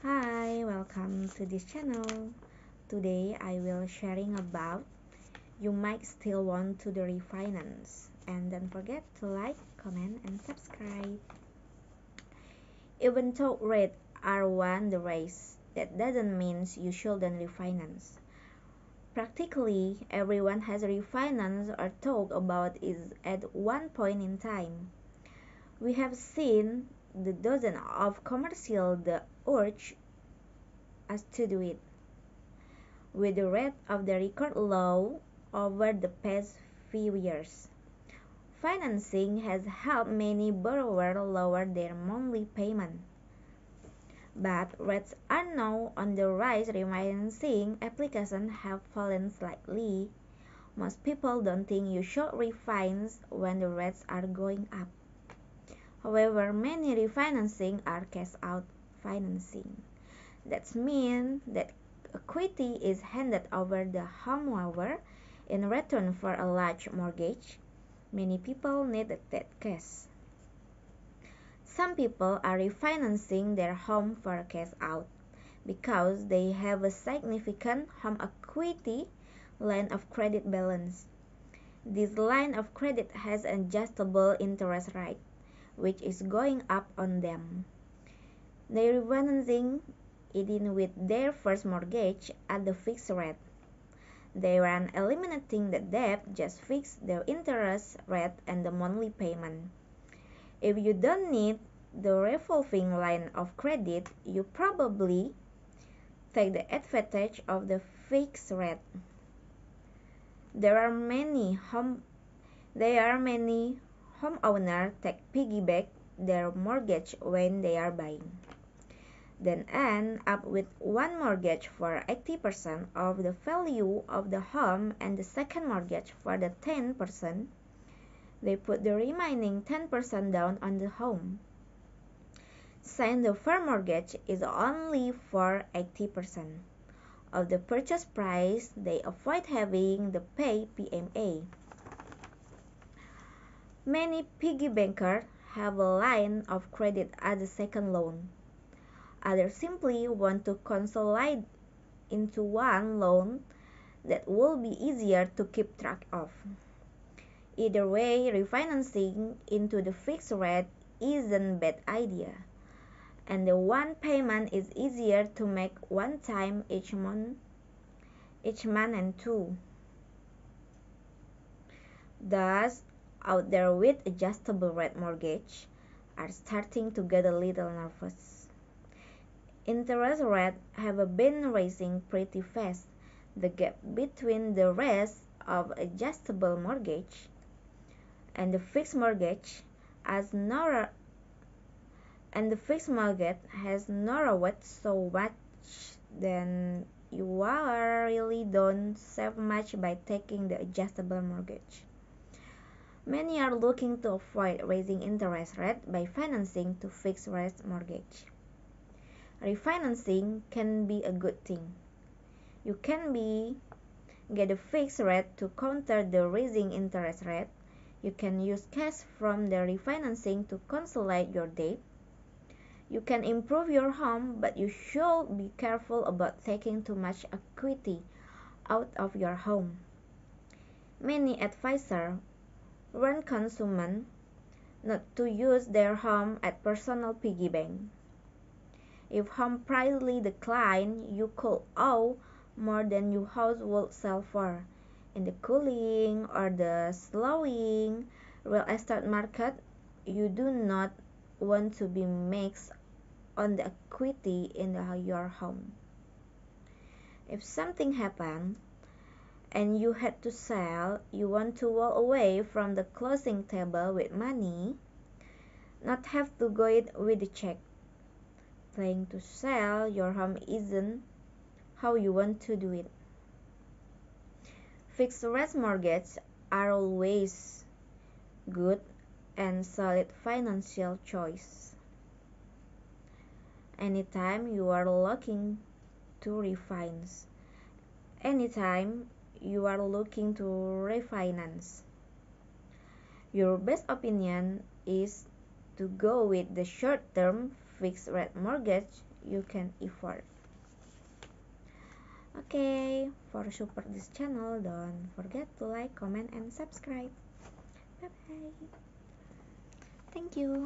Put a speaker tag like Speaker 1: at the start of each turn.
Speaker 1: Hi, welcome to this channel. Today I will sharing about you might still want to do refinance, and don't forget to like, comment and subscribe. Even though rates are on the rise, that doesn't mean you shouldn't refinance. Practically everyone has refinanced or talked about it at one point in time. We have seen the dozen of commercial the urge us to do it. With the rate of the record low over the past few years, financing has helped many borrowers lower their monthly payment. But rates are now on the rise. Refinancing applications have fallen slightly. Most people don't think you should refinance when the rates are going up. However, many refinancing are cash out financing. That means that equity is handed over the homeowner in return for a large mortgage. Many people need that cash. Some people are refinancing their home for cash out because they have a significant home equity line of credit balance. This line of credit has an adjustable interest rate, which is going up on them. They are refinancing it in with their first mortgage at the fixed rate. They are eliminating the debt, just fix the interest rate and the monthly payment. If you don't need the revolving line of credit, you probably take the advantage of the fixed rate. There are many homeowners take piggyback their mortgage when they are buying, then end up with one mortgage for 80% of the value of the home and the second mortgage for the 10%. They put the remaining 10% down on the home. Since the first mortgage is only for 80% of the purchase price, they avoid having to pay PMA. Many piggy bankers have a line of credit as a second loan. Others simply want to consolidate into one loan that will be easier to keep track of. Either way, refinancing into the fixed rate isn't a bad idea, and the one payment is easier to make one time each month and two. Thus, out there with adjustable rate mortgage are starting to get a little nervous. Interest rates have been rising pretty fast. The gap between the rest of adjustable mortgage and the fixed mortgage has narrowed so much that you really don't save much by taking the adjustable mortgage. Many are looking to avoid raising interest rate by financing to fixed rate mortgage. Refinancing can be a good thing. You can get a fixed rate to counter the rising interest rate. You can use cash from the refinancing to consolidate your debt. You can improve your home, but you should be careful about taking too much equity out of your home. Many advisors warn consumers not to use their home as personal piggy bank. If home prices decline, you could owe more than your house would sell for. In the cooling or the slowing real estate market, you do not want to be maxed on the equity in your home. If something happened and you had to sell, you want to walk away from the closing table with money, not have to go it with a check. Planning to sell your home isn't how you want to do it. Fixed rate mortgages are always good and solid financial choice. Anytime you are looking to refinance, anytime you are looking to refinance, your best opinion is to go with the short-term fixed rate mortgage. you can afford. Okay, for support this channel, don't forget to like, comment, and subscribe. Bye bye. Thank you.